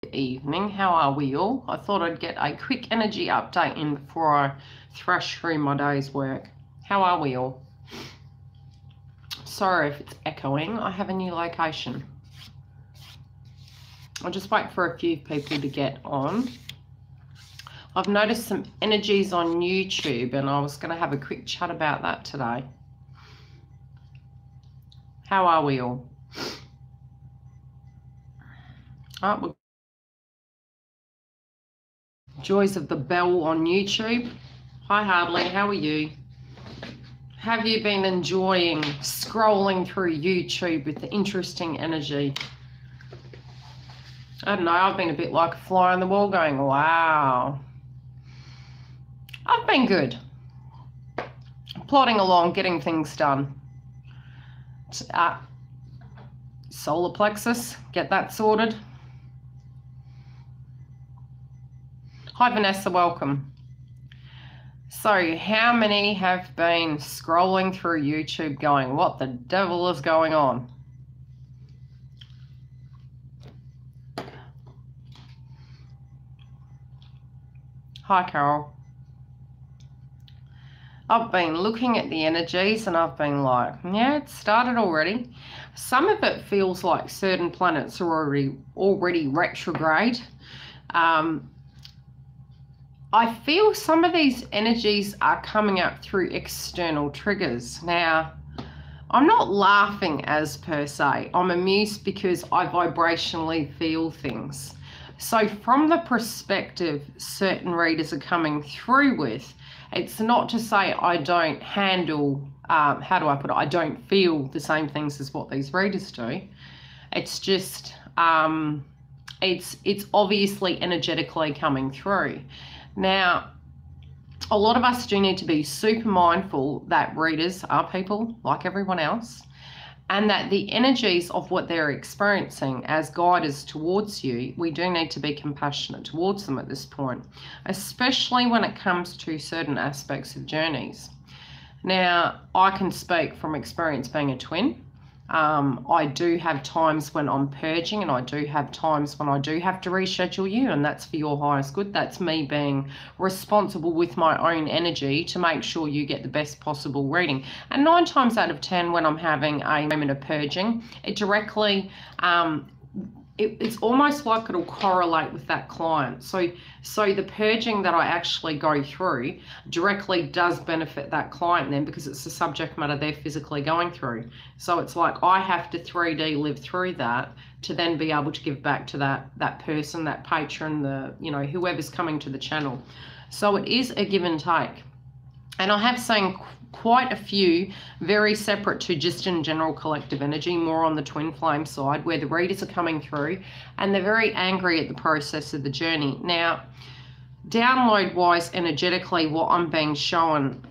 Evening, how are we all? I thought I'd get a quick energy update in before I thrash through my day's work. How are we all? Sorry if it's echoing. I have a new location. I'll just wait for a few people to get on. I've noticed some energies on YouTube and I was going to have a quick chat about that today. How are we all? Joys of the Bell on YouTube. Hi Hardly, how are you? Have you been enjoying scrolling through YouTube with the interesting energy? I don't know, I've been a bit like a fly on the wall going, wow. I've been good. Plodding along, getting things done. Solar plexus, get that sorted. Hi Vanessa, welcome. So how many have been scrolling through YouTube going, what the devil is going on? Hi Carol. I've been looking at the energies and I've been like, yeah, it started already. Some of it feels like certain planets are already retrograde. I feel some of these energies are coming up through external triggers. Now, I'm not laughing as per se. I'm amused because I vibrationally feel things. So from the perspective certain readers are coming through with, it's not to say I don't handle, how do I put it? I don't feel the same things as what these readers do. It's just, it's obviously energetically coming through. Now, a lot of us do need to be super mindful that readers are people like everyone else, and that the energies of what they're experiencing as guiders towards you, we do need to be compassionate towards them at this point, especially when it comes to certain aspects of journeys. Now, I can speak from experience being a twin. I do have times when I'm purging, and I do have times when I do have to reschedule you, and that's for your highest good. That's me being responsible with my own energy to make sure you get the best possible reading. And 9 times out of 10, when I'm having a moment of purging, it directly it's almost like it'll correlate with that client. So the purging that I actually go through directly does benefit that client then, because it's the subject matter they're physically going through. So it's like I have to 3D live through that to then be able to give back to that person, that patron, whoever's coming to the channel. So it is a give and take. And I have seen quite a few very separate to just in general collective energy, more on the twin flame side, where the readers are coming through and they're very angry at the process of the journey. Now, download wise, energetically, what I'm being shown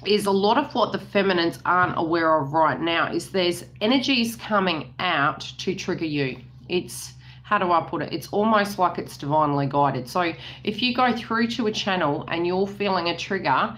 is a lot of what the feminines aren't aware of right now is there's energies coming out to trigger you. It's, how do I put it? It's almost like it's divinely guided. So if you go through to a channel and you're feeling a trigger,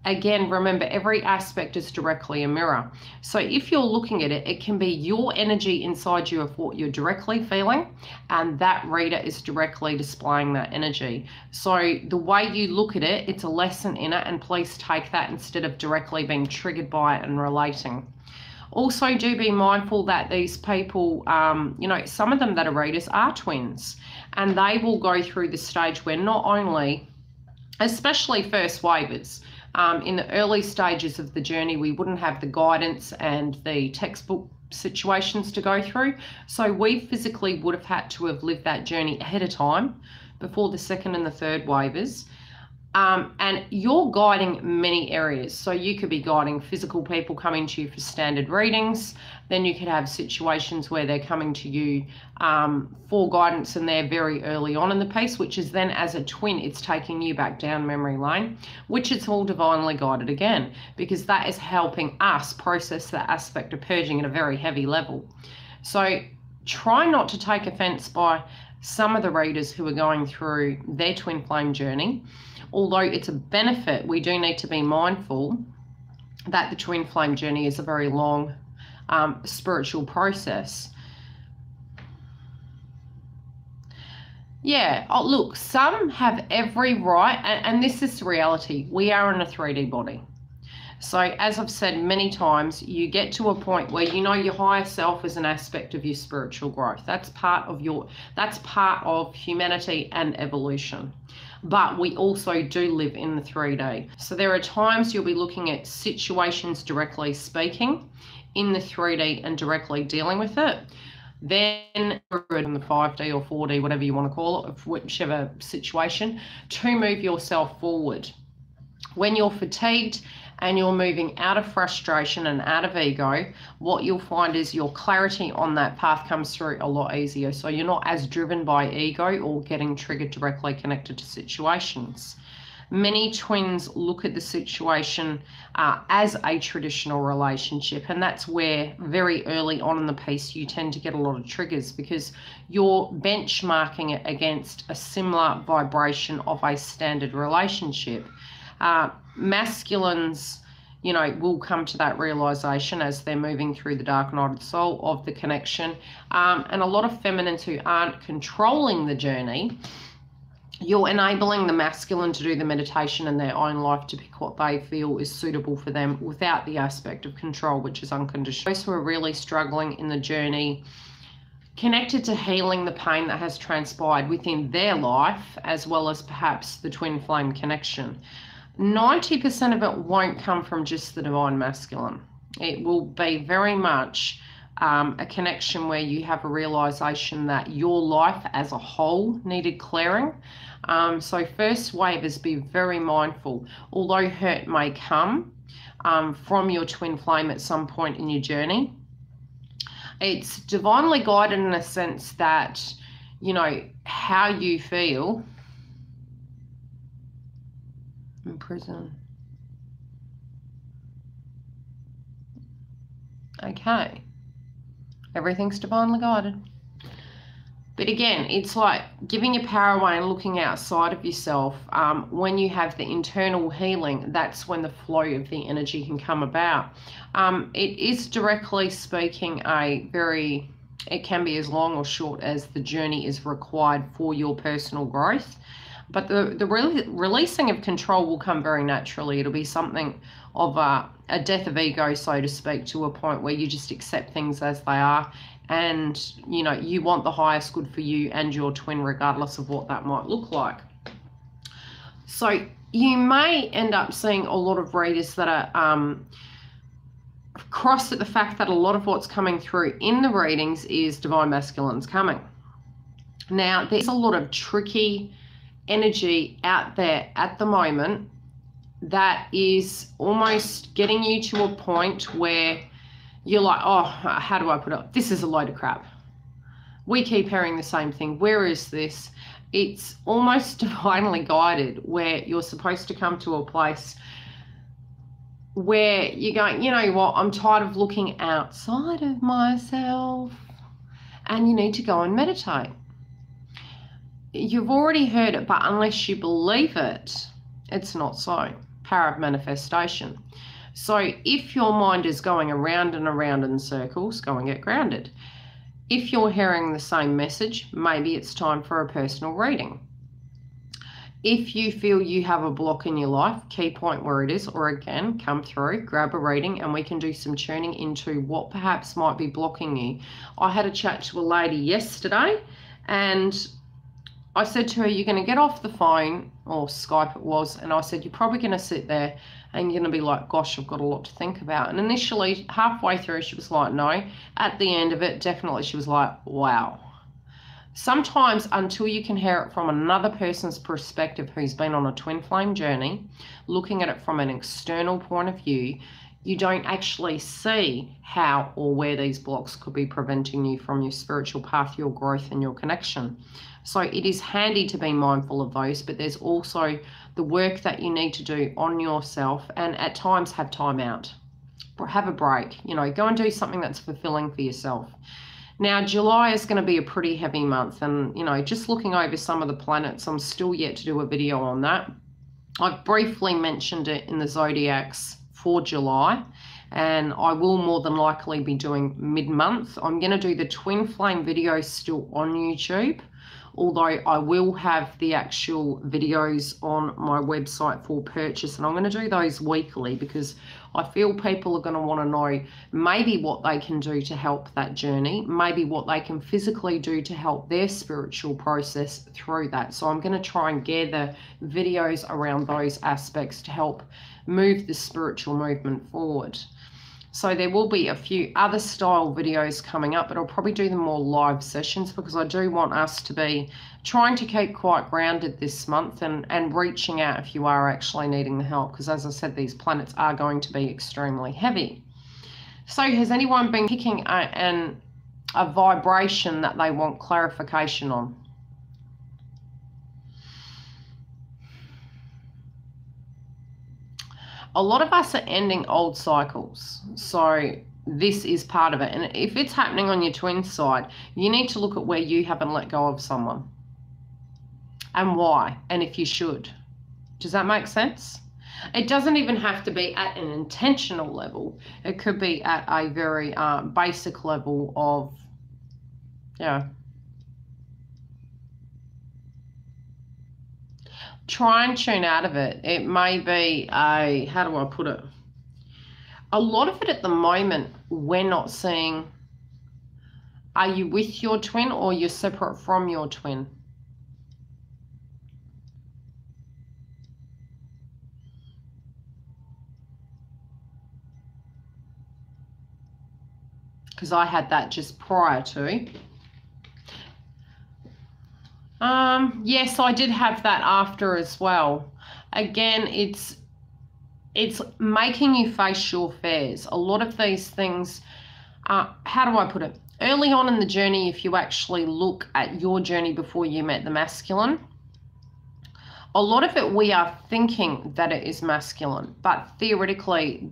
again, remember, every aspect is directly a mirror. So if you're looking at it, it can be your energy inside you of what you're directly feeling, and that reader is directly displaying that energy. So the way you look at it, it's a lesson in it, and please take that instead of directly being triggered by it and relating. Also, do be mindful that these people, some of them that are readers are twins, and they will go through the stage where not only, especially first wavers, in the early stages of the journey, we wouldn't have the guidance and the textbook situations to go through. So we physically would have had to have lived that journey ahead of time before the second and the third wavers. And you're guiding many areas. So you could be guiding physical people coming to you for standard readings. Then you could have situations where they're coming to you for guidance and they're very early on in the piece, which is then as a twin, it's taking you back down memory lane, which is all divinely guided again, because that is helping us process that aspect of purging at a very heavy level. So try not to take offense by some of the readers who are going through their twin flame journey. Although it's a benefit, we do need to be mindful that the twin flame journey is a very long spiritual process. Yeah. Oh, look, some have every right, and this is the reality. We are in a 3D body. So as I've said many times, you get to a point where you know your higher self is an aspect of your spiritual growth. That's part of humanity and evolution. But we also do live in the 3D. So there are times you'll be looking at situations directly speaking in the 3D and directly dealing with it. Then in the 5D or 4D, whatever you want to call it, whichever situation, to move yourself forward. When you're fatigued and you're moving out of frustration and out of ego, what you'll find is your clarity on that path comes through a lot easier. So you're not as driven by ego or getting triggered directly connected to situations. Many twins look at the situation as a traditional relationship, and that's where very early on in the piece you tend to get a lot of triggers because you're benchmarking it against a similar vibration of a standard relationship. Masculines, you know, will come to that realization as they're moving through the dark night of the soul of the connection. And a lot of feminines who aren't controlling the journey, you're enabling the masculine to do the meditation in their own life to pick what they feel is suitable for them without the aspect of control, which is unconditional. Those who are really struggling in the journey, connected to healing the pain that has transpired within their life, as well as perhaps the twin flame connection. 90% of it won't come from just the divine masculine. It will be very much a connection where you have a realization that your life as a whole needed clearing. So first wave is be very mindful. Although hurt may come from your twin flame at some point in your journey, it's divinely guided in a sense that, you know, how you feel in prison. Okay. Everything's divinely guided. But again, it's like giving your power away and looking outside of yourself. When you have the internal healing, that's when the flow of the energy can come about. It is directly speaking it can be as long or short as the journey is required for your personal growth. But the releasing of control will come very naturally. It'll be something of a death of ego, so to speak, to a point where you just accept things as they are. And, you know, you want the highest good for you and your twin, regardless of what that might look like. So you may end up seeing a lot of readers that are crossed at the fact that a lot of what's coming through in the readings is divine masculines coming. Now, there's a lot of tricky energy out there at the moment that is almost getting you to a point where you're like, oh, how do I put it? This is a load of crap. We keep hearing the same thing. Where is this? It's almost divinely guided where you're supposed to come to a place where you're going, you know what, I'm tired of looking outside of myself, and you need to go and meditate. You've already heard it, but unless you believe it, it's not so. Power of manifestation. So if your mind is going around and around in circles, go and get grounded. If you're hearing the same message, maybe it's time for a personal reading. If you feel you have a block in your life, key point where it is, or again, come through, grab a reading, and we can do some tuning into what perhaps might be blocking you. I had a chat to a lady yesterday, and I said to her, you're going to get off the phone, or Skype it was, and I said, you're probably going to sit there and you're going to be like, gosh, I've got a lot to think about. And initially, halfway through, she was like, no. At the end of it, definitely, she was like, wow. Sometimes until you can hear it from another person's perspective who's been on a twin flame journey, looking at it from an external point of view, you don't actually see how or where these blocks could be preventing you from your spiritual path, your growth, and your connection. So it is handy to be mindful of those, but there's also the work that you need to do on yourself, and at times have time out or have a break. You know, go and do something that's fulfilling for yourself. Now, July is going to be a pretty heavy month, and, you know, just looking over some of the planets, I'm still yet to do a video on that. I've briefly mentioned it in the zodiacs for July, and I will more than likely be doing mid-month. I'm going to do the twin flame video still on YouTube. although I will have the actual videos on my website for purchase, and I'm going to do those weekly because I feel people are going to want to know maybe what they can do to help that journey, maybe what they can physically do to help their spiritual process through that. So I'm going to try and gather videos around those aspects to help move the spiritual movement forward. So there will be a few other style videos coming up, but I'll probably do them more live sessions because I do want us to be trying to keep quite grounded this month and reaching out if you are actually needing the help, because as I said, these planets are going to be extremely heavy. So has anyone been picking a vibration that they want clarification on? A lot of us are ending old cycles, so this is part of it. And if it's happening on your twin side, you need to look at where you haven't let go of someone and why, and if you should. Does that make sense? It doesn't even have to be at an intentional level. It could be at a very basic level of, yeah. Try and tune out of it. It may be a, how do I put it? A lot of it at the moment, we're not seeing, are you with your twin or you're separate from your twin? Because I had that just prior to. Yes, I did have that after as well. Again, it's making you face your fears. A lot of these things, how do I put it? Early on in the journey, if you actually look at your journey before you met the masculine, a lot of it we are thinking that it is masculine, but theoretically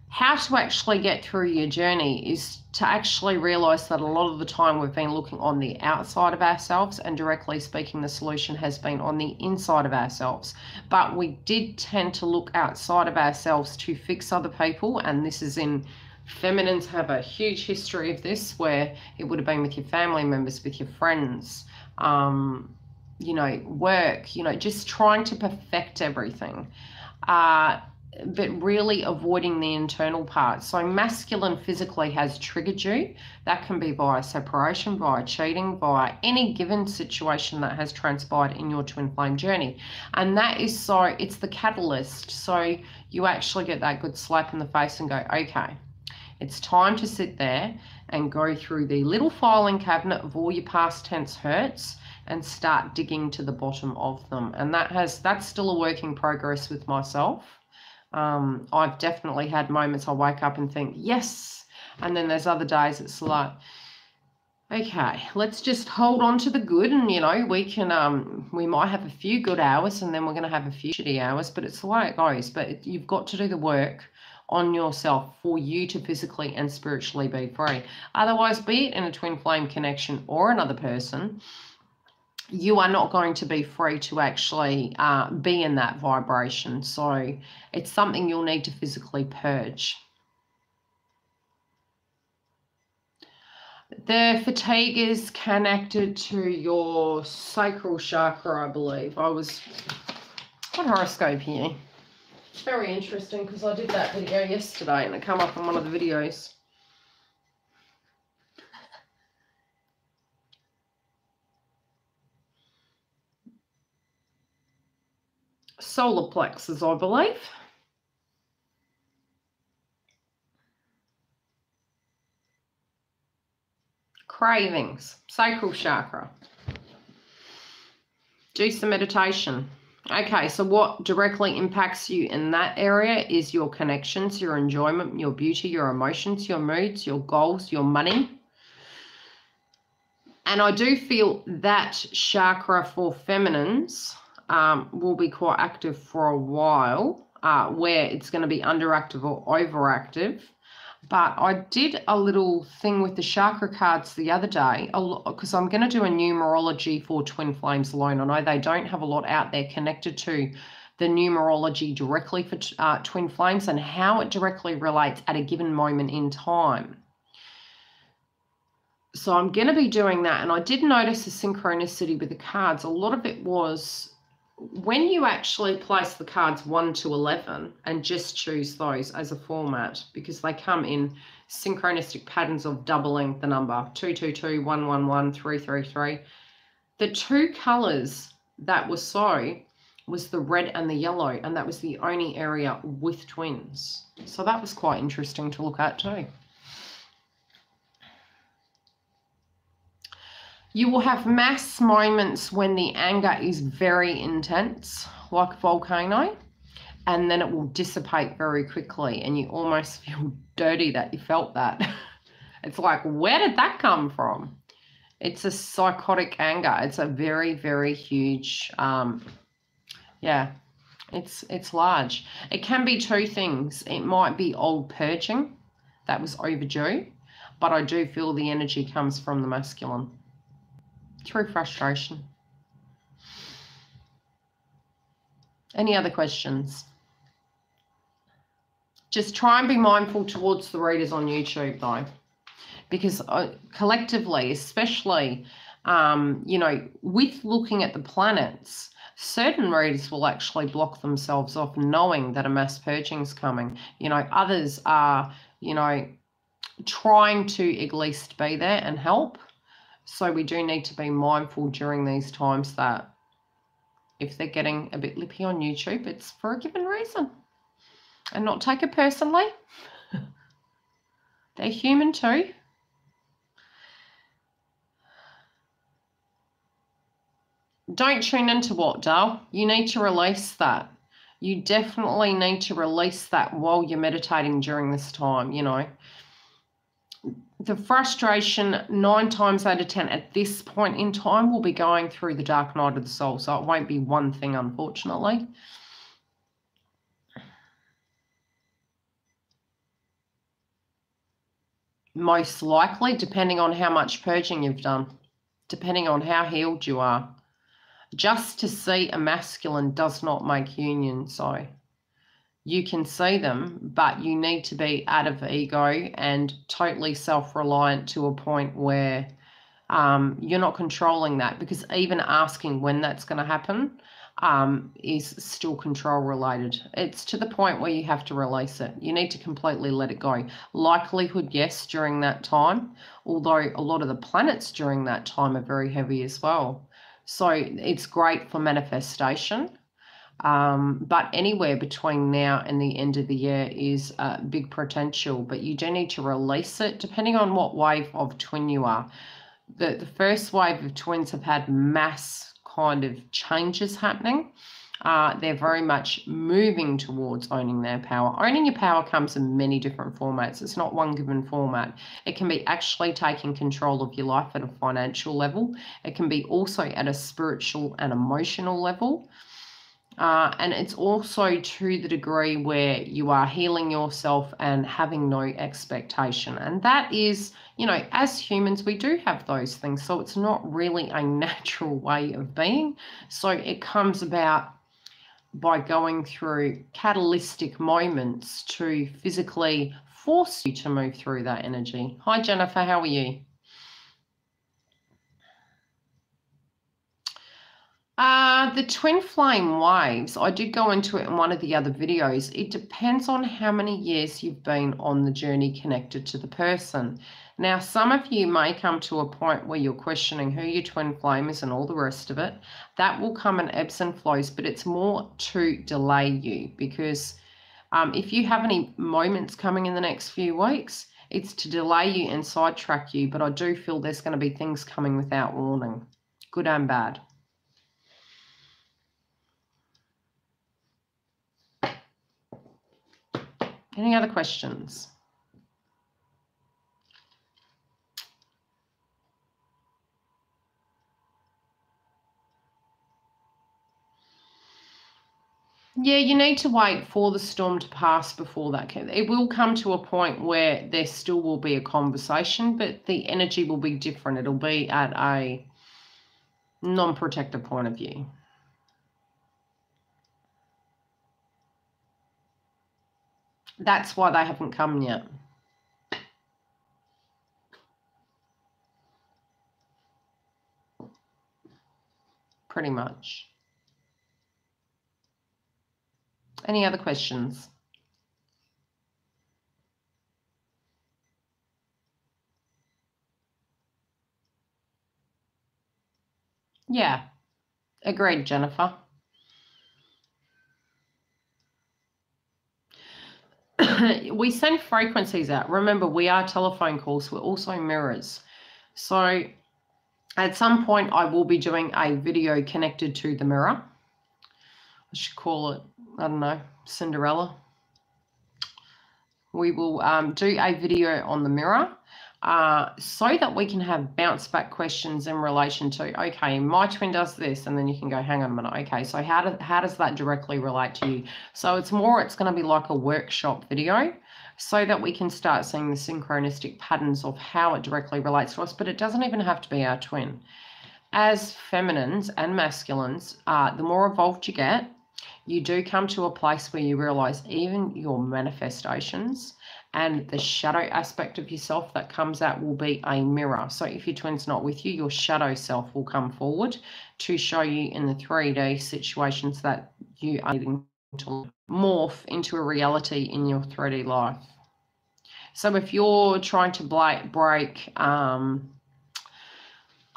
how to actually get through your journey is to actually realize that a lot of the time we've been looking on the outside of ourselves, and directly speaking, the solution has been on the inside of ourselves. But we did tend to look outside of ourselves to fix other people, and this is in feminines have a huge history of this, where it would have been with your family members, with your friends, you know, work, you know, just trying to perfect everything. But really avoiding the internal part. So masculine physically has triggered you. That can be via separation, via cheating, via any given situation that has transpired in your twin flame journey. And that is, so it's the catalyst. So you actually get that good slap in the face and go, okay, it's time to sit there and go through the little filing cabinet of all your past tense hurts and start digging to the bottom of them. And that's still a work in progress with myself. I've definitely had moments I wake up and think, yes. And then there's other days it's like, okay, let's just hold on to the good. And, you know, we can, we might have a few good hours and then we're going to have a few shitty hours, but it's the way it goes. But you've got to do the work on yourself for you to physically and spiritually be free. Otherwise, be it in a twin flame connection or another person, you are not going to be free to actually be in that vibration. So it's something you'll need to physically purge. The fatigue is connected to your sacral chakra, I believe. What horoscope here? It's very interesting because I did that video yesterday and it came up on one of the videos. Solar plexus, I believe. Cravings, sacral chakra. Do some meditation. Okay, so what directly impacts you in that area is your connections, your enjoyment, your beauty, your emotions, your moods, your goals, your money. And I do feel that chakra for feminines will be quite active for a while, where it's going to be underactive or overactive. But I did a little thing with the chakra cards the other day, because I'm going to do a numerology for twin flames alone. I know they don't have a lot out there connected to the numerology directly for twin flames and how it directly relates at a given moment in time. So I'm going to be doing that. And I did notice a synchronicity with the cards. A lot of it was when you actually place the cards 1 to 11 and just choose those as a format, because they come in synchronistic patterns of doubling the number 222, 111, 333. The two colors that were so was the red and the yellow, and that was the only area with twins. So that was quite interesting to look at too. You will have mass moments when the anger is very intense, like volcano, and then it will dissipate very quickly, and you almost feel dirty that you felt that. It's like, where did that come from? It's a psychotic anger. It's a very, very huge, yeah, it's large. It can be two things. It might be old purging that was overdue, but I do feel the energy comes from the masculine through frustration. Any other questions? Just try and be mindful towards the readers on YouTube though, because collectively, especially, you know, with looking at the planets, certain readers will actually block themselves off knowing that a mass purging is coming. You know, others are, you know, trying to at least be there and help. So we do need to be mindful during these times that if they're getting a bit lippy on YouTube, it's for a given reason. And not take it personally. They're human too. Don't tune into what, Dale? You need to release that. You definitely need to release that while you're meditating during this time, you know. The frustration 9 times out of 10 at this point in time will be going through the dark night of the soul. So it won't be one thing, unfortunately. Most likely, depending on how much purging you've done, depending on how healed you are. Just to see a masculine does not make union, so you can see them, but you need to be out of ego and totally self-reliant to a point where you're not controlling that, because even asking when that's going to happen is still control related. It's to the point where you have to release it. You need to completely let it go. Likelihood, yes, during that time, although a lot of the planets during that time are very heavy as well. So it's great for manifestation. But anywhere between now and the end of the year is big potential, but you do need to release it depending on what wave of twin you are. The first wave of twins have had mass kind of changes happening. They're very much moving towards owning their power. Owning your power comes in many different formats. It's not one given format. It can be actually taking control of your life at a financial level. It can be also at a spiritual and emotional level. And it's also to the degree where you are healing yourself and having no expectation. And that is, you know, as humans, we do have those things. So it's not really a natural way of being. So it comes about by going through catalytic moments to physically force you to move through that energy. Hi, Jennifer, how are you? The twin flame waves, I did go into it in one of the other videos. It depends on how many years you've been on the journey connected to the person. Now, some of you may come to a point where you're questioning who your twin flame is and all the rest of it. That will come in ebbs and flows, but it's more to delay you, because if you have any moments coming in the next few weeks, it's to delay you and sidetrack you. But I do feel there's going to be things coming without warning, good and bad. Any other questions? Yeah, you need to wait for the storm to pass before that. It will come to a point where there still will be a conversation, but the energy will be different. It'll be at a non-protective point of view. That's why they haven't come yet. pretty much. Any other questions? Yeah, agreed, Jennifer. We send frequencies out. Remember, we are telephone calls. We're also mirrors. So at some point, I will be doing a video connected to the mirror. I should call it, I don't know, Cinderella. We will do a video on the mirror so that we can have bounce back questions in relation to, okay, my twin does this, and then you can go, hang on a minute, okay, so how does that directly relate to you? So it's going to be like a workshop video so that we can start seeing the synchronistic patterns of how it directly relates to us, but it doesn't even have to be our twin. As feminines and masculines, the more evolved you get, you do come to a place where you realize even your manifestations and the shadow aspect of yourself that comes out will be a mirror. So if your twin's not with you, your shadow self will come forward to show you in the 3D situations that you are needing to morph into a reality in your 3D life. So if you're trying to break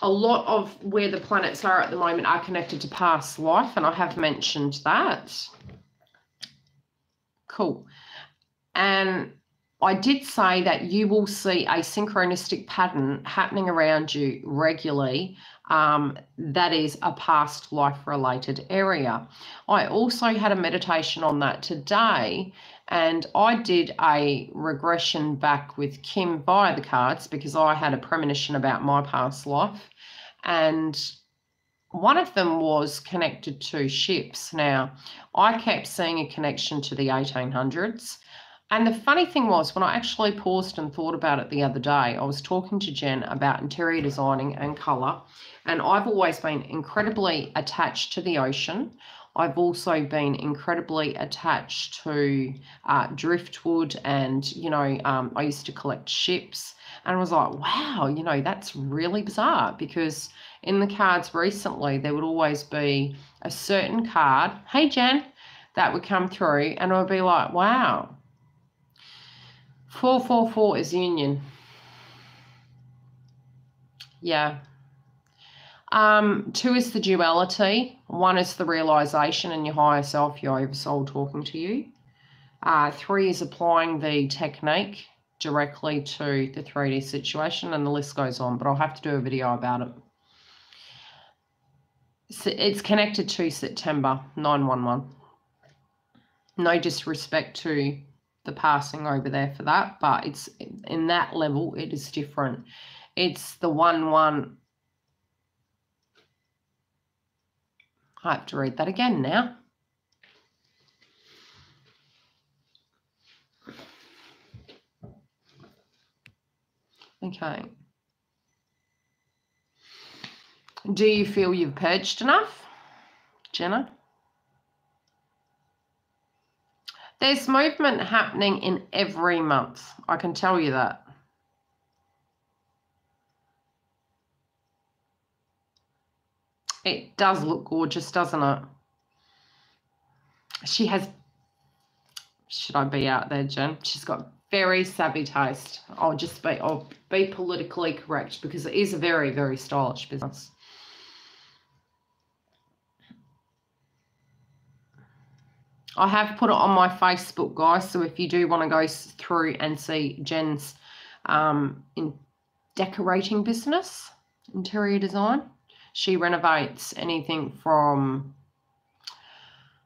a lot of where the planets are at the moment are connected to past life, and I have mentioned that. Cool. And I did say that you will see a synchronistic pattern happening around you regularly. That is a past life related area. I also had a meditation on that today, and I did a regression back with Kim via the cards because I had a premonition about my past life, and one of them was connected to ships. Now, I kept seeing a connection to the 1800s. And the funny thing was, when I actually paused and thought about it the other day, I was talking to Jen about interior designing and colour. And I've always been incredibly attached to the ocean. I've also been incredibly attached to driftwood, and, I used to collect ships. And I was like, wow, that's really bizarre, because in the cards recently, there would always be a certain card, hey, Jen, that would come through, and I would be like, wow. 444 is union. Yeah. 2 is the duality. 1 is the realization and your higher self, your oversoul talking to you. 3 is applying the technique directly to the 3D situation, and the list goes on, but I'll have to do a video about it. So it's connected to September 911. No disrespect to the passing over there for that, but it's in that level, it is different. It's the 1-1. I have to read that again now. Okay. Do you feel you've purged enough, Jenna? There's movement happening in every month. I can tell you that. It does look gorgeous, doesn't it? She has, should I be out there, Jen? She's got very savvy taste. I'll be politically correct because it is a very, very stylish business. I have put it on my Facebook, guys, so if you do want to go through and see Jen's in decorating business, interior design, she renovates anything from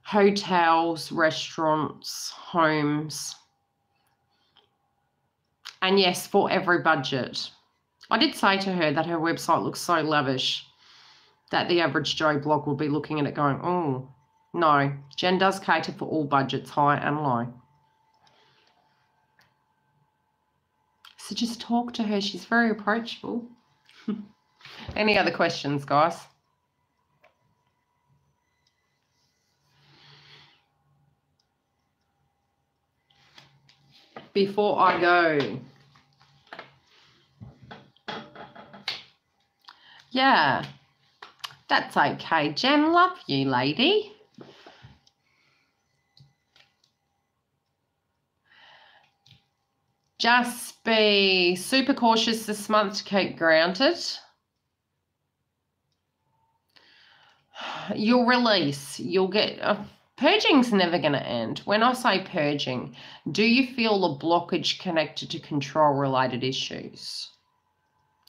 hotels, restaurants, homes, and yes, for every budget. I did say to her that her website looks so lavish that the average Joe blog will be looking at it going, oh, no, Jen does cater for all budgets, high and low. So just talk to her. She's very approachable. Any other questions, guys? Before I go. Yeah. That's okay, Jen. Love you, lady. Just be super cautious this month to keep grounded. You'll release. You'll get... purging's never going to end. When I say purging, do you feel a blockage connected to control-related issues?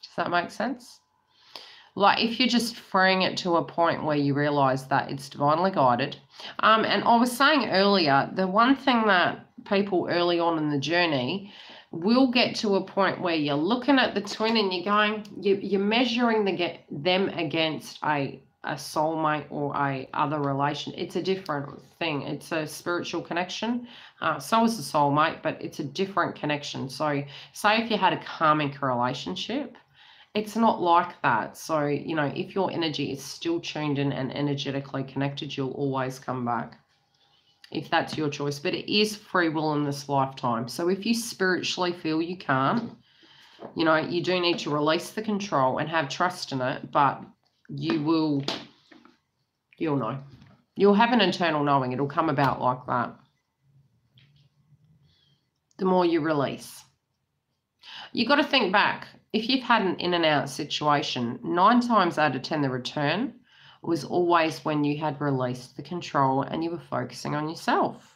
Does that make sense? Like if you're just freeing it to a point where you realise that it's divinely guided. And I was saying earlier, the one thing that people early on in the journey will get to a point where you're looking at the twin and you're going, you're measuring them against a soulmate or a other relation. It's a different thing. It's a spiritual connection. So is the soulmate, but it's a different connection. So say if you had a karmic relationship, it's not like that. So, you know, if your energy is still tuned in and energetically connected, you'll always come back, if that's your choice. But it is free will in this lifetime. So if you spiritually feel you can't, you know, you do need to release the control and have trust in it, but you'll know. You'll have an internal knowing. It'll come about like that. The more you release. You got to think back. If you've had an in and out situation, 9 times out of 10, the return was always when you had released the control and you were focusing on yourself.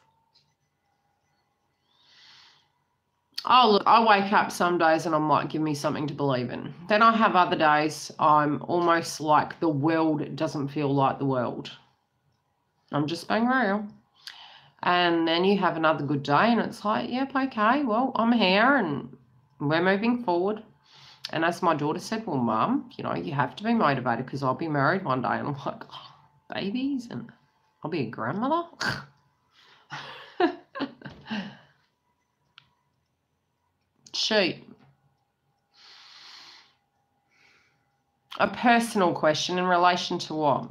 Oh, look, I wake up some days and I'm like, give me something to believe in. Then I have other days I'm almost like the world doesn't feel like the world. I'm just being real. And then you have another good day and it's like, yep, okay, well, I'm here and we're moving forward. And as my daughter said, well, Mum, you know, you have to be motivated because I'll be married one day. And I'm like, oh, babies, and I'll be a grandmother. Shoot. A personal question in relation to what?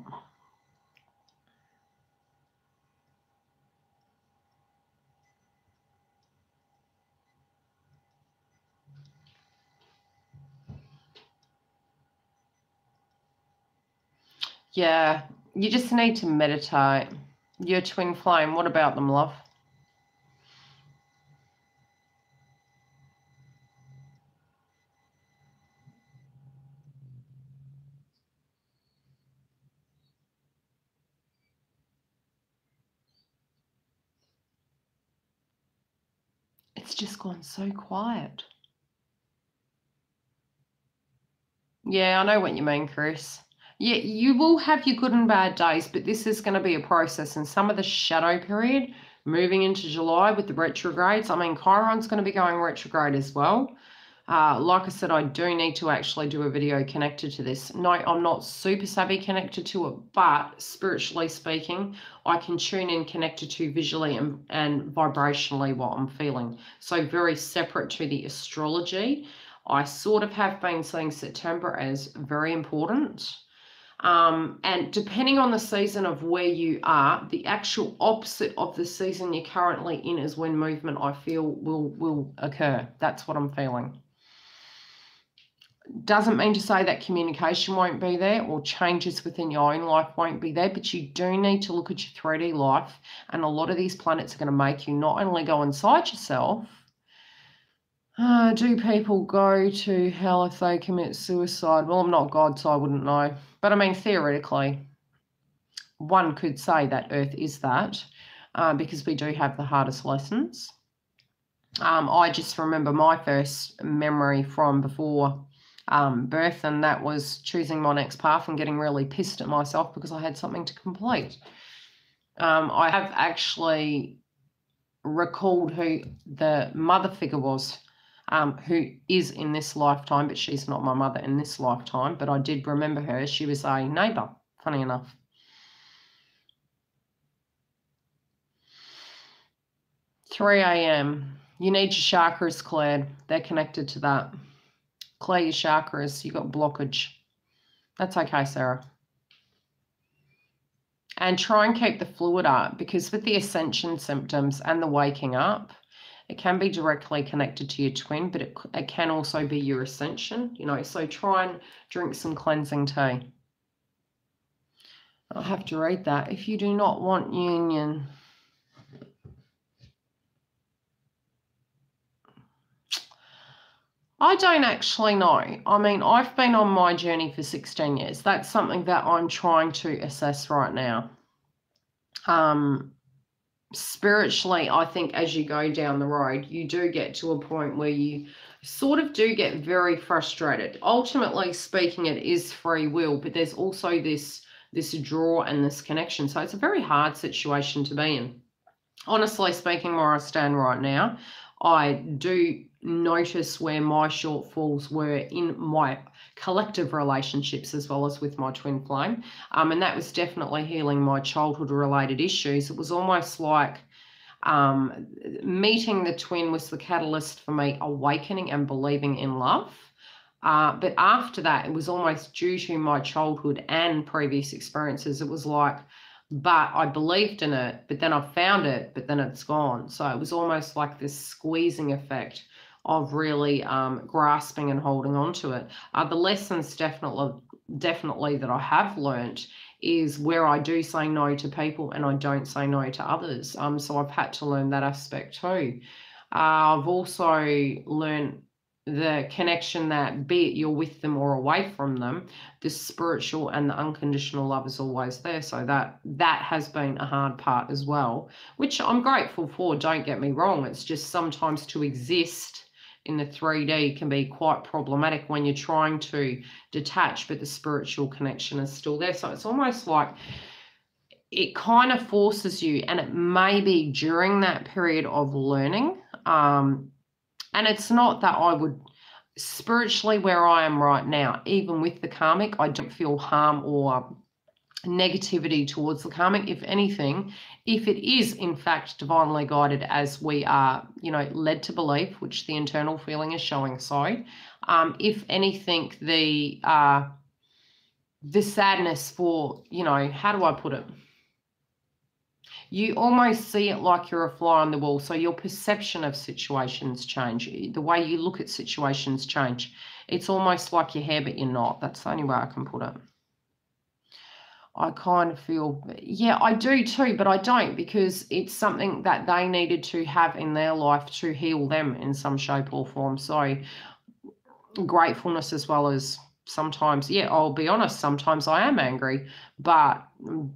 Yeah, you just need to meditate. Your twin flame, what about them, love? It's just gone so quiet. Yeah, I know what you mean, Chris. Yeah, you will have your good and bad days, but this is going to be a process. And some of the shadow period moving into July with the retrogrades, I mean, Chiron's going to be going retrograde as well. Like I said, I do need to actually do a video connected to this. No, I'm not super savvy connected to it, but spiritually speaking, I can tune in connected to visually and vibrationally what I'm feeling. So very separate to the astrology. I sort of have been seeing September as very important. And depending on the season of where you are, the actual opposite of the season you're currently in is when movement, I feel, will occur. That's what I'm feeling. Doesn't mean to say that communication won't be there or changes within your own life won't be there, but you do need to look at your 3D life, and a lot of these planets are going to make you not only go inside yourself. Do people go to hell if they commit suicide? Well, I'm not God, so I wouldn't know. But I mean, theoretically, one could say that Earth is that, because we do have the hardest lessons. I just remember my first memory from before birth, and that was choosing my next path and getting really pissed at myself because I had something to complete. I have actually recalled who the mother figure was, who is in this lifetime, but she's not my mother in this lifetime, but I did remember her. She was a neighbour, funny enough. "3 a.m. You need your chakras cleared. They're connected to that. Clear your chakras. You got blockage. That's okay, Sarah. And try and keep the fluid up, because with the ascension symptoms and the waking up, it can be directly connected to your twin, but it can also be your ascension, you know, so try and drink some cleansing tea. I have to read that. If you do not want union. I don't actually know. I mean, I've been on my journey for 16 years. That's something that I'm trying to assess right now. Spiritually, I think as you go down the road, you do get to a point where you sort of do get very frustrated. Ultimately speaking, it is free will, but there's also this draw and this connection. So it's a very hard situation to be in. Honestly speaking, where I stand right now, I do notice where my shortfalls were in my collective relationships as well as with my twin flame. And that was definitely healing my childhood related issues. It was almost like meeting the twin was the catalyst for me awakening and believing in love. But after that, it was almost due to my childhood and previous experiences. It was like, but I believed in it, but then I found it, but then it's gone. So it was almost like this squeezing effect of really grasping and holding on to it. The lessons definitely that I have learned is where I do say no to people and I don't say no to others. So I've had to learn that aspect too. I've also learned the connection that, be it you're with them or away from them, the spiritual and the unconditional love is always there. So that has been a hard part as well, which I'm grateful for, don't get me wrong. It's just sometimes to exist in the 3D can be quite problematic when you're trying to detach, but the spiritual connection is still there. So it's almost like it kind of forces you, and it may be during that period of learning. And it's not that I would, spiritually where I am right now, even with the karmic, I don't feel harm or negativity towards the karmic. If anything, if it is in fact divinely guided as we are, led to believe, which the internal feeling is showing so, if anything, the sadness for, how do I put it? You almost see it like you're a fly on the wall. So your perception of situations change. The way you look at situations change. It's almost like you're here, but you're not. That's the only way I can put it. I kind of feel, yeah, I do too, but I don't, because it's something that they needed to have in their life to heal them in some shape or form. So gratefulness as well as sometimes, yeah, I'll be honest, sometimes I am angry, but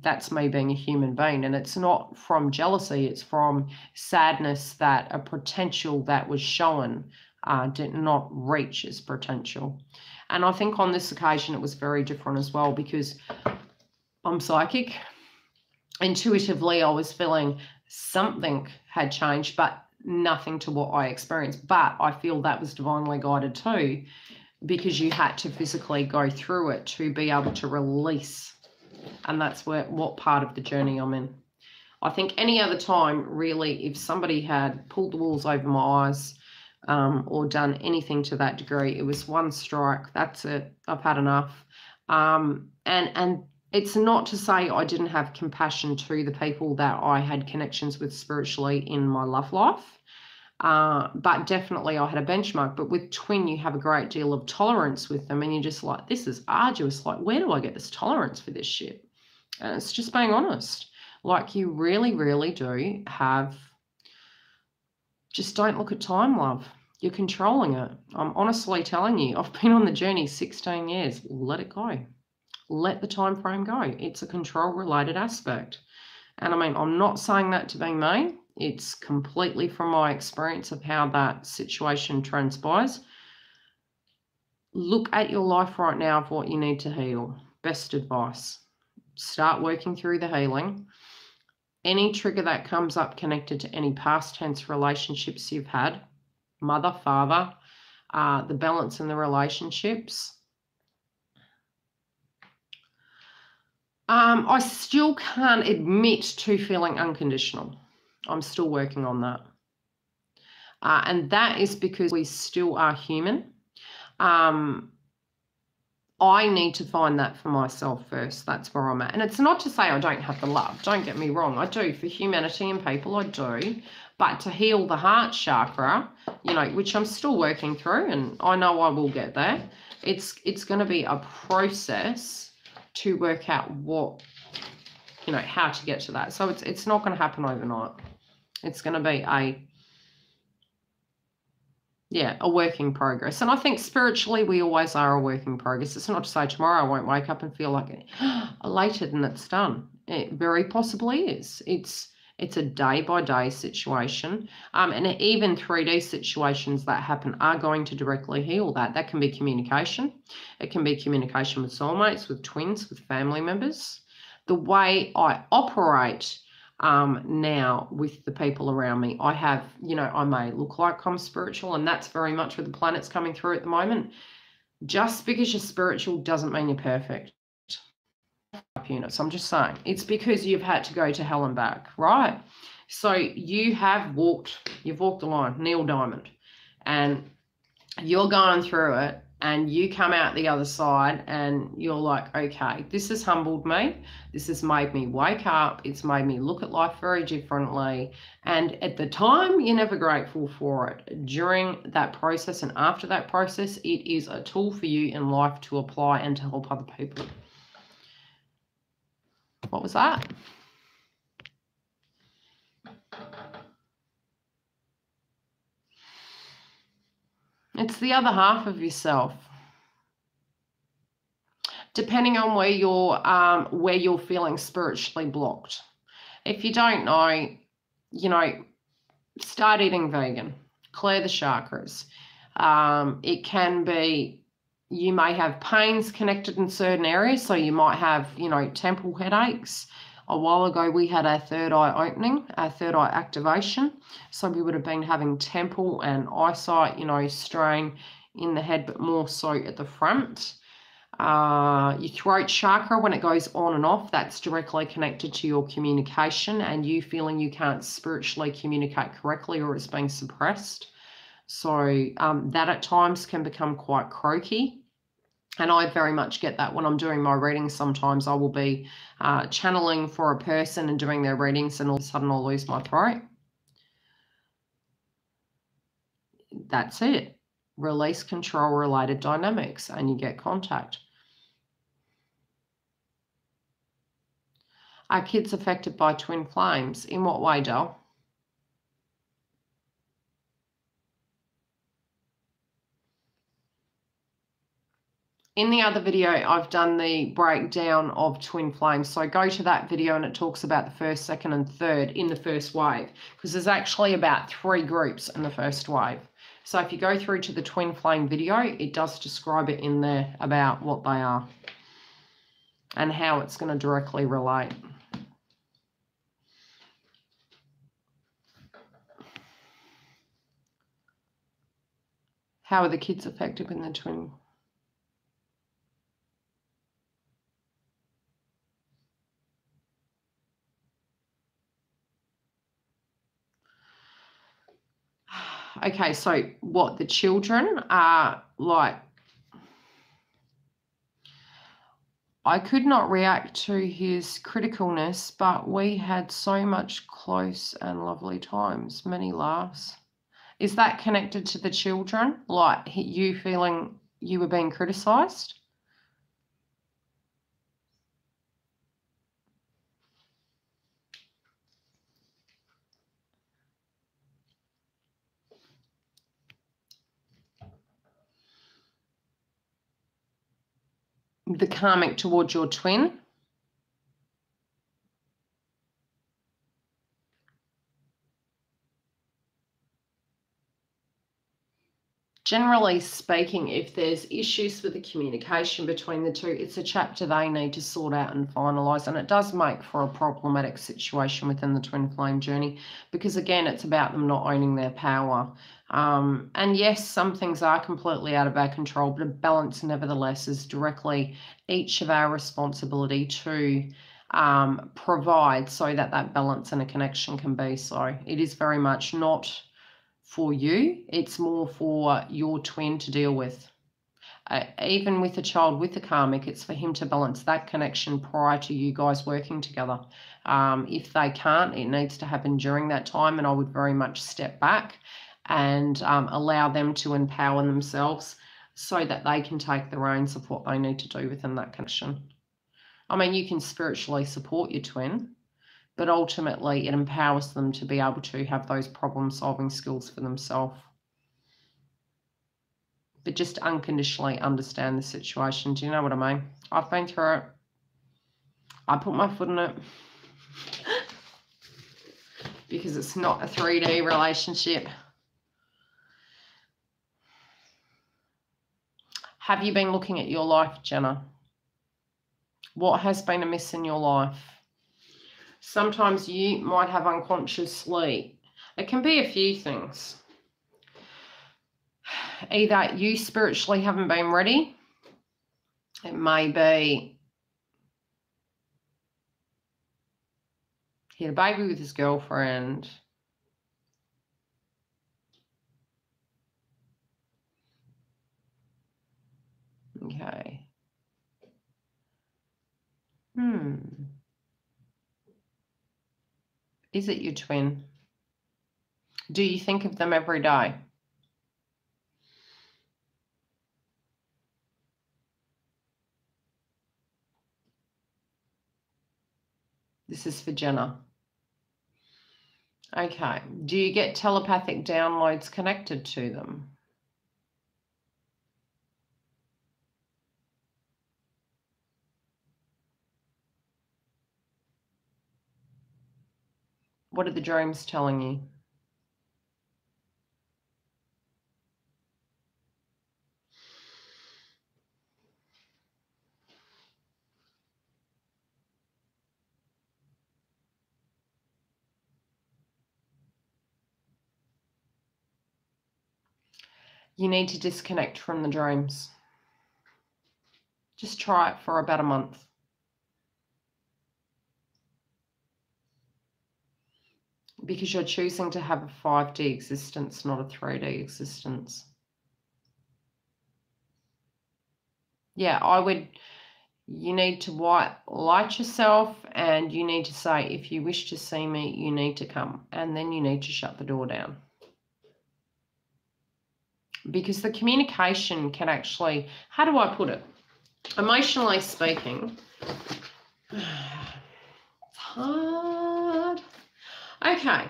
that's me being a human being, and it's not from jealousy, it's from sadness that a potential that was shown did not reach its potential. And I think on this occasion it was very different as well, because I'm psychic. Intuitively I was feeling something had changed, but nothing to what I experienced. But I feel that was divinely guided too, because you had to physically go through it to be able to release. And that's what part of the journey I'm in. I think any other time, really, if somebody had pulled the walls over my eyes or done anything to that degree, it was one strike. That's it. I've had enough. And it's not to say I didn't have compassion to the people that I had connections with spiritually in my love life. But definitely I had a benchmark. But with twin, you have a great deal of tolerance with them, and you're just like, this is arduous. Like, where do I get this tolerance for this shit? And it's just being honest. Like, you really, really do have, just don't look at time, love. You're controlling it. I'm honestly telling you, I've been on the journey 16 years. Let it go. Let the time frame go. It's a control related aspect. And I mean, I'm not saying that to be mean. It's completely from my experience of how that situation transpires. Look at your life right now of what you need to heal. Best advice. Start working through the healing. Any trigger that comes up connected to any past tense relationships you've had, mother, father, the balance in the relationships. I still can't admit to feeling unconditional. I'm still working on that. And that is because we still are human. I need to find that for myself first. That's where I'm at. And it's not to say I don't have the love. Don't get me wrong. I do for humanity and people. I do. But to heal the heart chakra, which I'm still working through, and I know I will get there. It's going to be a process to work out what you know, how to get to that. So it's not going to happen overnight. It's going to be a work in progress. And I think spiritually we always are a work in progress. It's not to say tomorrow I won't wake up and feel like elated and it's done. It very possibly is. It's a day-by-day situation. And even 3D situations that happen are going to directly heal that. That can be communication. It can be communication with soulmates, with twins, with family members. The way I operate now with the people around me, I have, you know, I may look like I'm spiritual, and that's very much with the planets coming through at the moment. Just because you're spiritual doesn't mean you're perfect. Units, I'm just saying, it's because you've had to go to hell and back, right? So you've walked the line, Neil Diamond, and you're going through it, and you come out the other side and you're like, okay, this has humbled me. This has made me wake up. It's made me look at life very differently. And at the time, you're never grateful for it. During that process and after that process, it is a tool for you in life to apply and to help other people. What was that? It's the other half of yourself. Depending on where you're feeling spiritually blocked. If you don't know, you know, start eating vegan. Clear the chakras. It can be, you may have pains connected in certain areas, so you might have, you know, temple headaches. A while ago, we had our third eye opening, our third eye activation. So we would have been having temple and eyesight, you know, strain in the head, but more so at the front. Your throat chakra, when it goes on and off, that's directly connected to your communication and you feeling you can't spiritually communicate correctly or it's being suppressed. So that at times can become quite croaky. And I very much get that when I'm doing my readings. Sometimes I will be channeling for a person and doing their readings, and all of a sudden I'll lose my throat. That's it. Release control related dynamics and you get contact. Are kids affected by twin flames? In what way, Del? In the other video, I've done the breakdown of twin flames. So go to that video and it talks about the first, second, and third in the first wave, because there's actually about 3 groups in the first wave. So if you go through to the twin flame video, it does describe it in there about what they are and how it's going to directly relate. How are the kids affected in the twin? Okay, so what the children are like, I could not react to his criticalness, but we had so much close and lovely times, many laughs. Is that connected to the children? Like you feeling you were being criticised? The karmic towards your twin? Generally speaking, if there's issues with the communication between the two, it's a chapter they need to sort out and finalise. And it does make for a problematic situation within the twin flame journey because, again, it's about them not owning their power. And yes, some things are completely out of our control, but a balance nevertheless is directly each of our responsibility to provide so that that balance and a connection can be. So it is very much not for you, it's more for your twin to deal with. Even with a child with a karmic, it's for him to balance that connection prior to you guys working together. If they can't, it needs to happen during that time, and I would very much step back and allow them to empower themselves so that they can take the reins of what they need to do within that connection. I mean, you can spiritually support your twin, but ultimately it empowers them to be able to have those problem-solving skills for themselves. But just unconditionally understand the situation. Do you know what I mean? I've been through it. I put my foot in it because it's not a 3D relationship. Have you been looking at your life, Jenna? What has been amiss in your life? Sometimes you might have unconsciously, it can be a few things. Either you spiritually haven't been ready. It may be he had a baby with his girlfriend. Okay. Is it your twin? Do you think of them every day? This is for Jenna. Okay. Do you get telepathic downloads connected to them? What are the dreams telling you? You need to disconnect from the dreams. Just try it for about a month. Because you're choosing to have a 5D existence, not a 3D existence. Yeah, you need to light yourself, and you need to say, if you wish to see me, you need to come. And then you need to shut the door down. Because the communication can actually, how do I put it? Emotionally speaking, it's hard. Okay,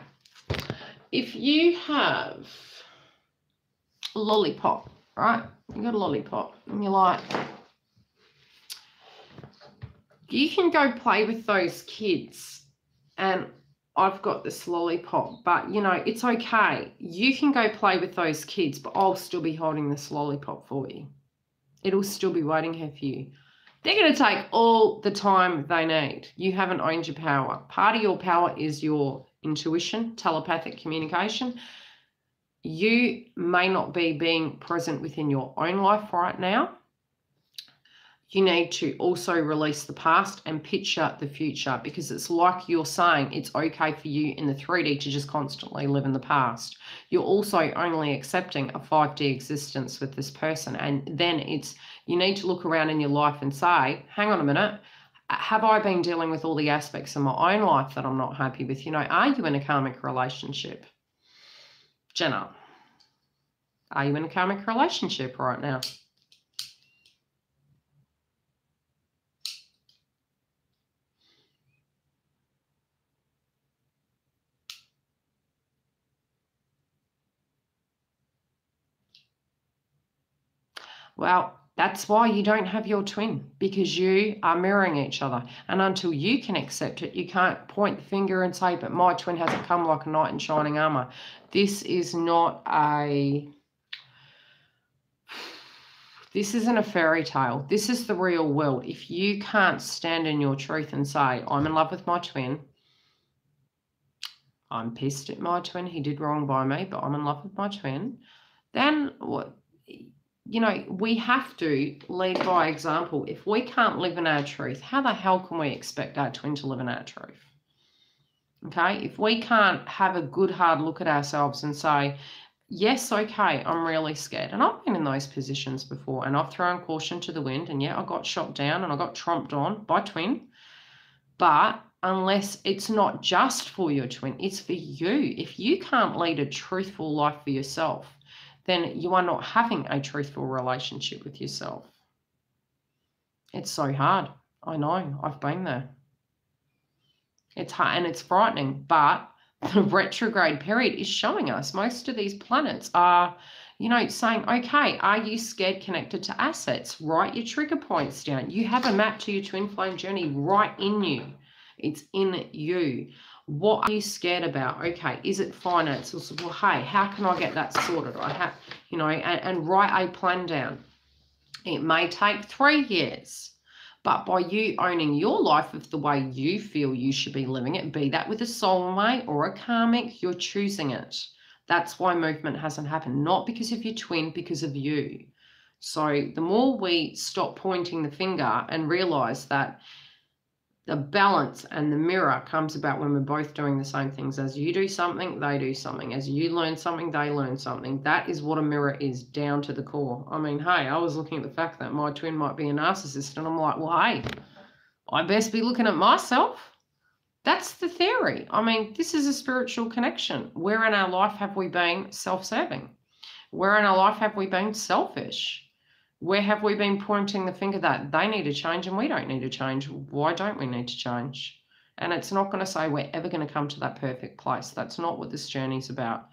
if you have a lollipop, right? You got a lollipop and you're like, you can go play with those kids and I've got this lollipop, but you know, it's okay. You can go play with those kids, but I'll still be holding this lollipop for you. It'll still be waiting here for you. They're going to take all the time they need. You haven't owned your power. Part of your power is your intuition, telepathic communication. You may not be being present within your own life right now. You need to also release the past and picture the future, because it's like you're saying it's okay for you in the 3D to just constantly live in the past. You're also only accepting a 5D existence with this person. And then you need to look around in your life and say, hang on a minute, have I been dealing with all the aspects of my own life that I'm not happy with? You know, are you in a karmic relationship? Jenna, are you in a karmic relationship right now? Well, that's why you don't have your twin, because you are mirroring each other. And until you can accept it, you can't point the finger and say, but my twin hasn't come like a knight in shining armor. This isn't a fairy tale. This is the real world. If you can't stand in your truth and say, I'm in love with my twin, I'm pissed at my twin, he did wrong by me, but I'm in love with my twin, then what? You know, we have to lead by example. If we can't live in our truth, how the hell can we expect our twin to live in our truth? Okay, if we can't have a good hard look at ourselves and say, yes, okay, I'm really scared. And I've been in those positions before, and I've thrown caution to the wind, and yeah, I got shot down and I got tromped on by twin. But unless it's not just for your twin, it's for you. If you can't lead a truthful life for yourself, then you are not having a truthful relationship with yourself. It's so hard. I know. I've been there. It's hard and it's frightening, but the retrograde period is showing us most of these planets are, saying, okay, are you scared connected to assets? Write your trigger points down. You have a map to your twin flame journey right in you. It's in you. What are you scared about? Okay, is it finance? Well, hey, how can I get that sorted? I have, and write a plan down. It may take 3 years, but by you owning your life of the way you feel you should be living it, be that with a soulmate or a karmic, you're choosing it. That's why movement hasn't happened, not because of your twin, because of you. So the more we stop pointing the finger and realize that the balance and the mirror comes about when we're both doing the same things. As you do something, they do something. As you learn something, they learn something. That is what a mirror is, down to the core. I mean, hey, I was looking at the fact that my twin might be a narcissist, and I'm like, well, hey, I best be looking at myself. That's the theory. I mean, this is a spiritual connection. Where in our life have we been self-serving? Where in our life have we been selfish? Where have we been pointing the finger that they need to change and we don't need to change? Why don't we need to change? And it's not going to say we're ever going to come to that perfect place. That's not what this journey is about.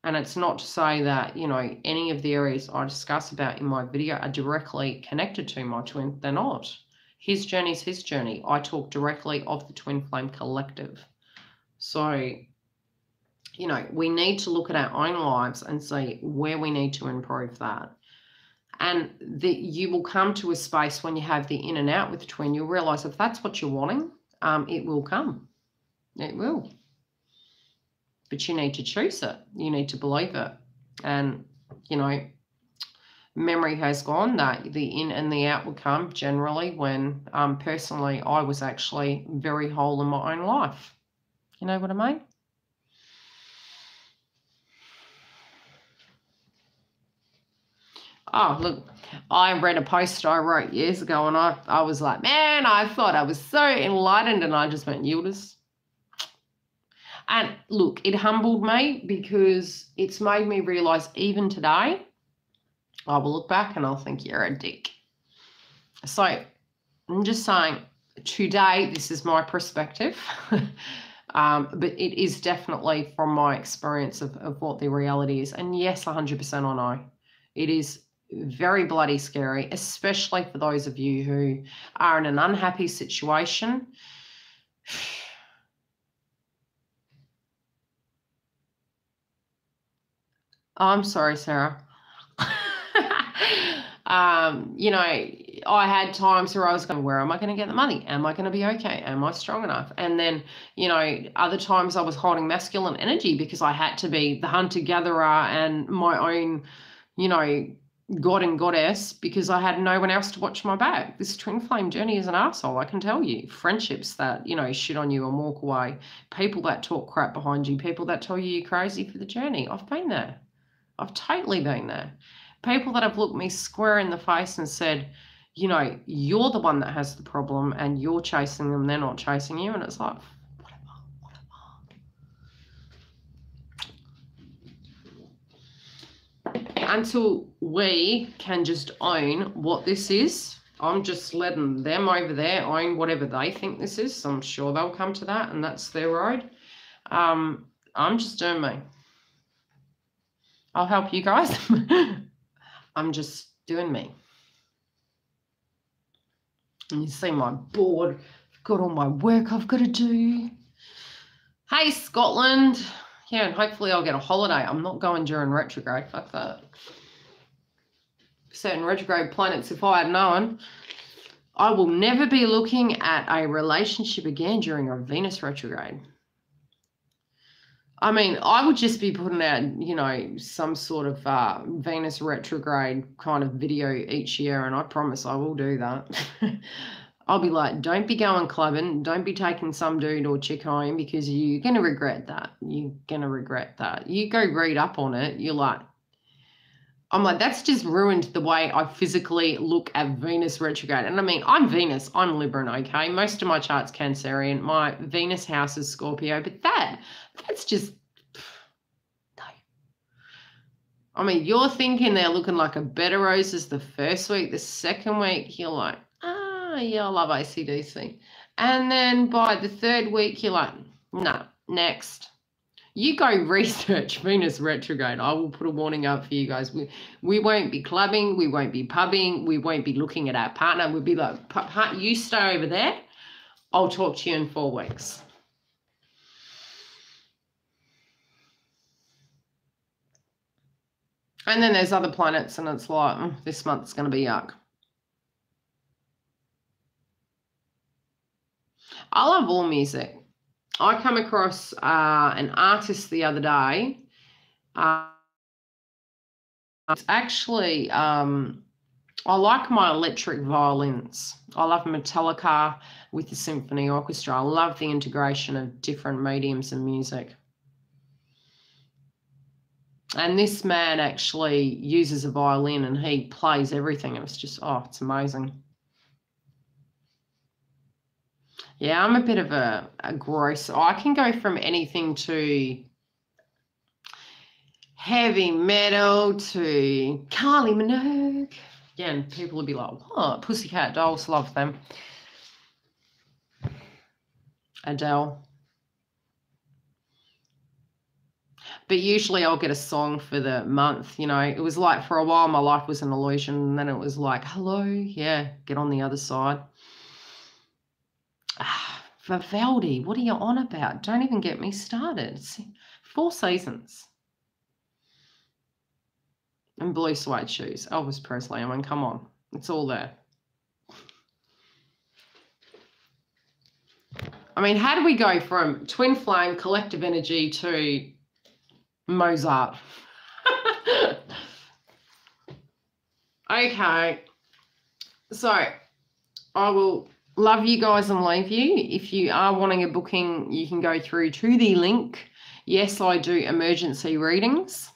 And it's not to say that, any of the areas I discuss about in my video are directly connected to my twin. They're not. His journey is his journey. I talk directly of the Twin Flame Collective. So, we need to look at our own lives and see where we need to improve that. And you will come to a space when you have the in and out with twin, you'll realize if that's what you're wanting, it will come. It will. But you need to choose it. You need to believe it. And, memory has gone that the in and the out will come generally when, personally, I was actually very whole in my own life. You know what I mean? Oh, look, I read a post I wrote years ago, and I was like, man, I thought I was so enlightened, and I just went, Yildiz. And look, it humbled me because it's made me realize even today, I will look back and I'll think you're a dick. So I'm just saying, today, this is my perspective. But it is definitely from my experience of what the reality is. And yes, 100% I know. It is very bloody scary, especially for those of you who are in an unhappy situation. I'm sorry, Sarah. I had times where I was going, where am I going to get the money? Am I going to be okay? Am I strong enough? And then, other times I was holding masculine energy because I had to be the hunter-gatherer and my own, god and goddess, because I had no one else to watch my back. This twin flame journey is an arsehole, I can tell you. Friendships that, shit on you and walk away. People that talk crap behind you. People that tell you you're crazy for the journey. I've been there. I've totally been there. People that have looked me square in the face and said, you're the one that has the problem and you're chasing them, they're not chasing you. And it's like, whatever. Until we can just own what this is, I'm just letting them over there own whatever they think this is. I'm sure they'll come to that, and that's their road. I'm just doing me. I'll help you guys. I'm just doing me. And you see my board. I've got all my work I've got to do. Hey, Scotland. Yeah, and hopefully I'll get a holiday. I'm not going during retrograde. Fuck that. Certain retrograde planets, if I had known, I will never be looking at a relationship again during a Venus retrograde. I mean, I would just be putting out, some sort of Venus retrograde kind of video each year, and I promise I will do that. I'll be like, don't be going clubbing, don't be taking some dude or chick home, because you're going to regret that. You're going to regret that. You go read up on it, I'm like, that's just ruined the way I physically look at Venus retrograde. And I mean, I'm Venus, I'm Libran, okay? Most of my chart's Cancerian. My Venus house is Scorpio, but that's just, no. I mean, you're thinking they're looking like a bed of roses the first week. The second week, you're like, oh yeah, I love AC/DC. And then by the third week, you're like, no, next. You go research Venus retrograde. I will put a warning up for you guys. We won't be clubbing. We won't be pubbing. We won't be looking at our partner. We'll be like, you stay over there. I'll talk to you in 4 weeks. And then there's other planets, and it's like, this month's going to be yuck. I love all music. I come across an artist the other day. It's actually, I like my electric violins. I love Metallica with the symphony orchestra. I love the integration of different mediums and music. And this man actually uses a violin and he plays everything. It's just, oh, it's amazing. Yeah, I'm a bit of a gross. I can go from anything to heavy metal to Kylie Minogue. Yeah, and people will be like, what? Pussycat Dolls, love them. Adele. But usually I'll get a song for the month, you know. It was like for a while my life was an illusion, and then it was like, hello, yeah, get on the other side. Vivaldi, what are you on about? Don't even get me started. 4 Seasons. And Blue Suede Shoes. Elvis Presley. I mean, come on. It's all there. I mean, how do we go from Twin Flame, Collective Energy to Mozart? Okay. So I will love you guys and leave you. If you are wanting a booking, you can go through to the link. Yes, I do emergency readings.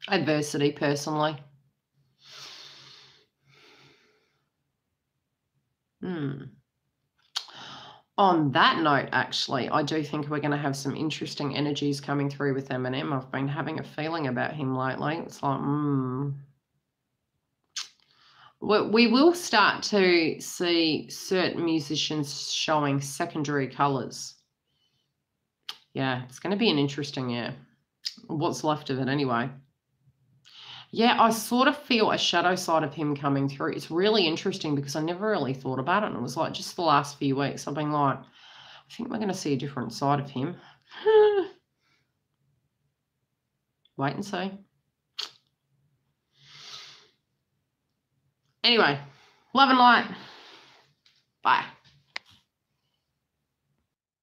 Adversity, personally. On that note, actually, I do think we're going to have some interesting energies coming through with Eminem. I've been having a feeling about him lately. It's like, we will start to see certain musicians showing secondary colours. Yeah, it's going to be an interesting year. What's left of it anyway. Yeah, I sort of feel a shadow side of him coming through. It's really interesting because I never really thought about it. And it was like just the last few weeks, I've been like, I think we're going to see a different side of him. Wait and see. Anyway, love and light. Bye.